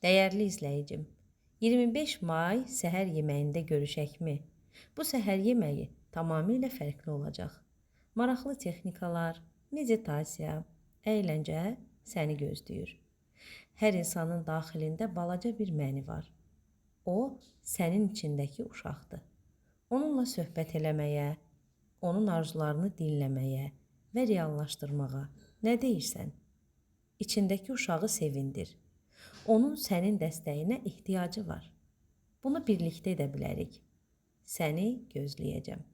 Dəyərli izləyicim, 25 may səhər yeməyində görüşəkmi? Bu səhər yeməyi tamamilə fərqli olacaq. Maraqlı texnikalar, meditasiya, əyləncə səni gözləyir. Hər insanın daxilində balaca bir məni var. O, sənin içindəki uşaqdır. Onunla söhbət eləməyə, onun arzularını dinləməyə və reallaşdırmağa nə deyirsən? İçindəki uşağı sevindir. Onun sənin dəstəyinə ehtiyacı var. Bunu birlikdə edə bilərik. Səni gözləyəcəm.